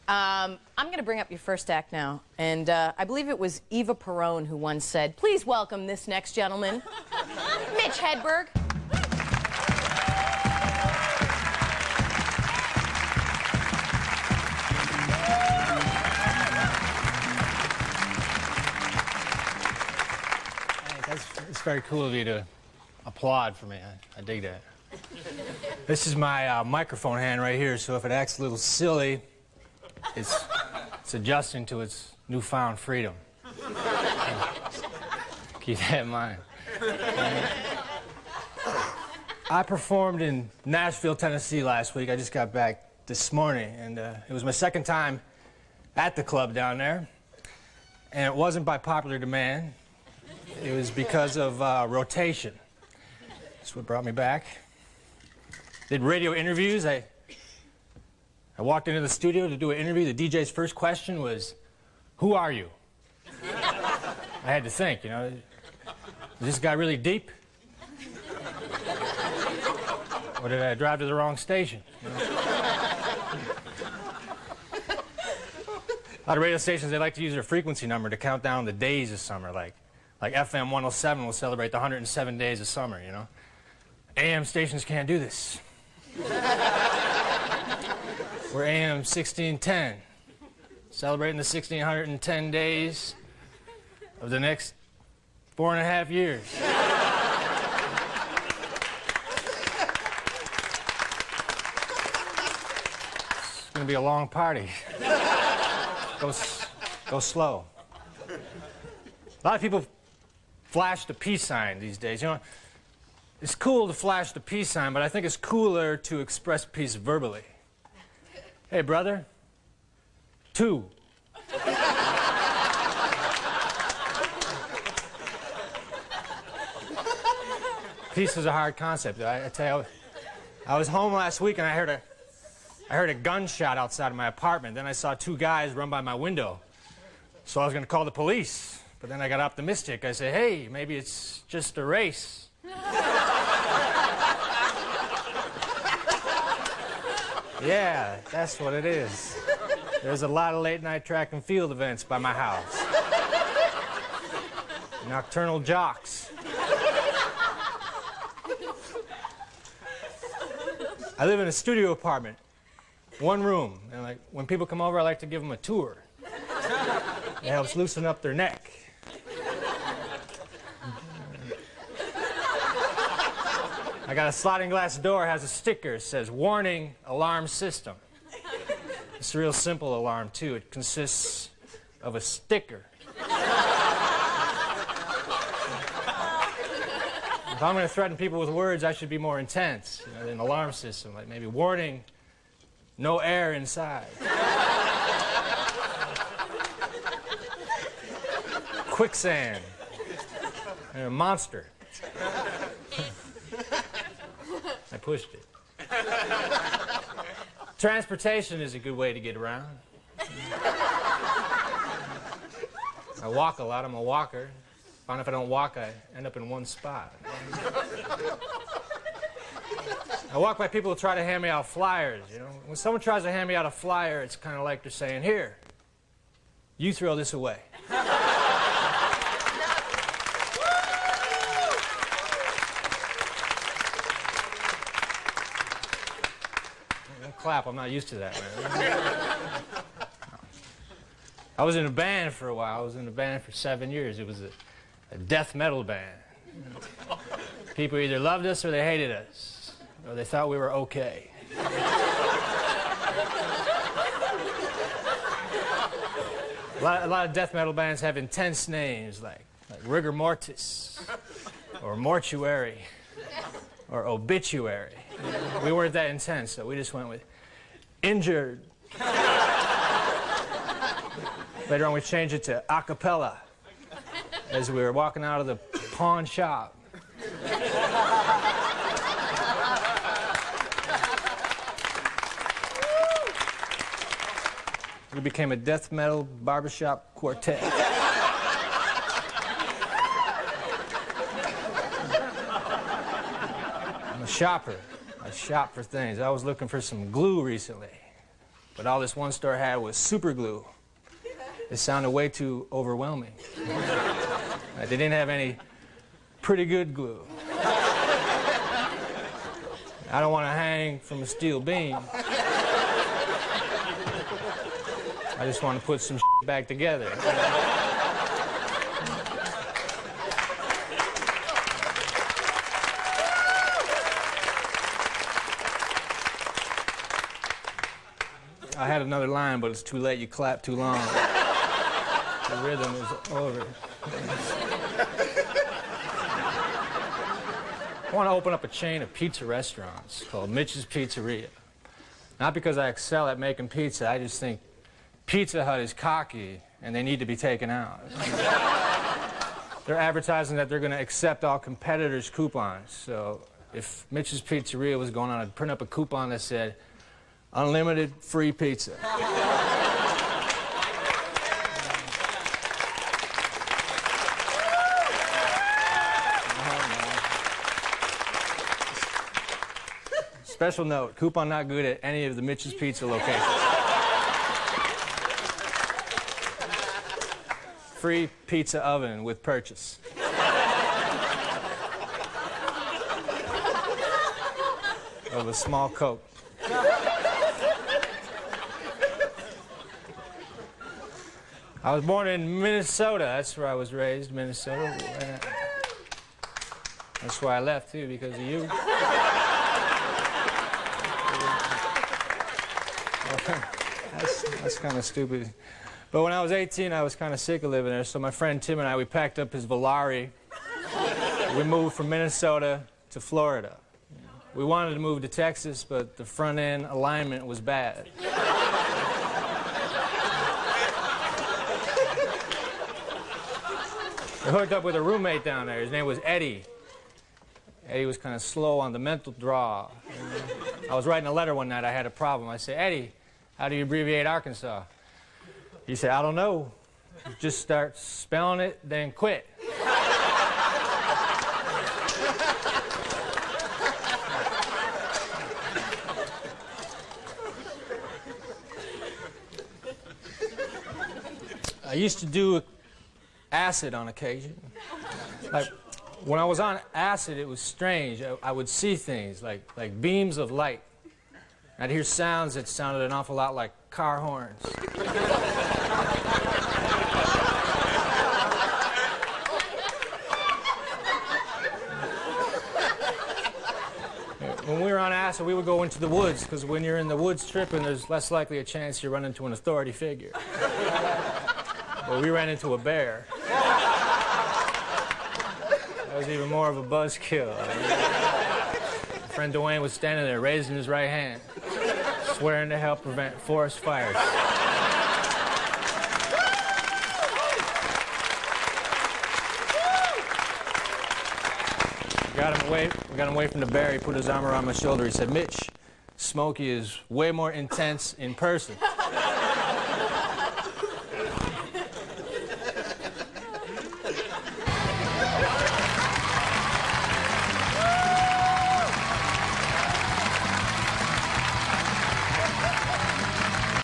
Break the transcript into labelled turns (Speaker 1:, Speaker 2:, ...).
Speaker 1: I'm going to bring up your first act now. And I believe it was Eva Perón who once said, please welcome this next gentleman, Mitch Hedberg.
Speaker 2: It's very cool of you to applaud for me. I dig that. This is my microphone hand right here, so if it acts a little silly, it's adjusting to its newfound freedom. Keep that in mind. I performed in Nashville, Tennessee last week. I just got back this morning, and it was my second time at the club down there. And it wasn't by popular demand. It was because of rotation. That's what brought me back. Did radio interviews. I walked into the studio to do an interview. The DJ's first question was, who are you? I had to think, you know, is this guy really deep? Or did I drive to the wrong station? You know? A lot of radio stations, they like to use their frequency number to count down the days of summer, like FM 107 will celebrate the 107 days of summer, you know. AM stations can't do this. We're AM 1610, celebrating the 1610 days of the next 4.5 years. It's going to be a long party. Go slow. A lot of people flash the peace sign these days. You know, it's cool to flash the peace sign, but I think it's cooler to express peace verbally. Hey, brother. 2. Peace is a hard concept. I tell you, I was home last week and I heard a gunshot outside of my apartment. Then I saw 2 guys run by my window. So I was going to call the police. But then I got optimistic. I said, hey, maybe it's just a race. Yeah, that's what it is. There's a lot of late-night track and field events by my house. Nocturnal jocks. I live in a studio apartment, 1 room, and like when people come over, I like to give them a tour. It helps loosen up their neck. I got a sliding glass door, has a sticker, it says, warning, alarm system. It's a real simple alarm, too. It consists of a sticker. If I'm going to threaten people with words, I should be more intense. You know, an alarm system, like maybe warning, no air inside. Quicksand. And a monster. I pushed it. Transportation is a good way to get around. I walk a lot. I'm a walker. Find if I don't walk, I end up in one spot. I walk by people who try to hand me out flyers, you know. When someone tries to hand me out a flyer, it's kind of like they're saying, here, you throw this away. Clap, I'm not used to that, man. I was in a band for a while. I was in a band for 7 years. It was a death metal band. People either loved us or they hated us, or they thought we were okay. A lot of death metal bands have intense names like Rigor Mortis, or Mortuary, or Obituary. We weren't that intense, so we just went with Injured. Later on, we changed it to a cappella as we were walking out of the pawn shop. We became a death metal barbershop quartet. I'm a shopper. I shop for things. I was looking for some glue recently. but all this one store had was super glue. It sounded way too overwhelming. They didn't have any pretty good glue. I don't want to hang from a steel beam. I just want to put some back together. I had another line, but it's too late. You clapped too long. The rhythm is over. I want to open up a chain of pizza restaurants called Mitch's Pizzeria. Not because I excel at making pizza, I just think Pizza Hut is cocky and they need to be taken out. They're advertising that they're going to accept all competitors' coupons. So if Mitch's Pizzeria was going on, I'd print up a coupon that said, unlimited free pizza. Special note, coupon not good at any of the Mitch's Pizza locations. Free pizza oven with purchase. Of a small Coke. I was born in Minnesota. That's where I was raised, Minnesota. That's why I left, too, because of you. That's kind of stupid. But when I was 18, I was kind of sick of living there, so my friend Tim and I, we packed up his Volare. We moved from Minnesota to Florida. We wanted to move to Texas, but the front-end alignment was bad. I hooked up with a roommate down there. His name was Eddie. Eddie was kind of slow on the mental draw. I was writing a letter one night. I had a problem. I said, Eddie, how do you abbreviate Arkansas? He said, I don't know. Just start spelling it, then quit. I used to do acid on occasion. Like, when I was on acid, it was strange. I would see things like beams of light. I'd hear sounds that sounded an awful lot like car horns. When we were on acid, we would go into the woods, because when you're in the woods tripping, there's less likely a chance you run into an authority figure. But we ran into a bear. That was even more of a buzzkill. My friend Dwayne was standing there, raising his right hand, swearing to help prevent forest fires. We got him away from the bear. He put his arm around my shoulder. He said, Mitch, Smokey is way more intense in person.